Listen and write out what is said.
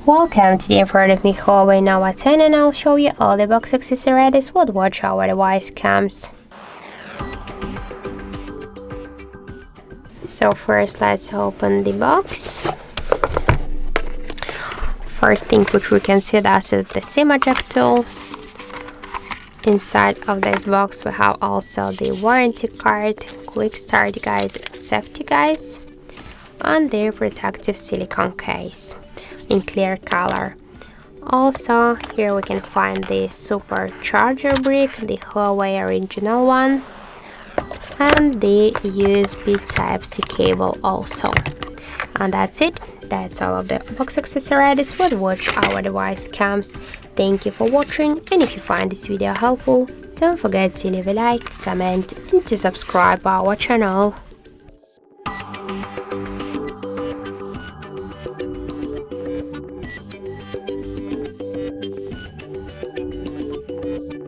Welcome, today in front of me HUAWEI Nova 10 and I'll show you all the box accessories what watch our device comes. So first let's open the box. First thing which we can see that is the SIM eject tool. Inside of this box we have also the warranty card, quick start guide, safety guides, and the protective silicone case in clear color. Also here we can find the Supercharger Brick, the HUAWEI original one, and the USB Type-C cable also. And that's it. That's all of the box accessories with which our device comes. Thank you for watching, and if you find this video helpful, don't forget to leave a like, comment and to subscribe our channel.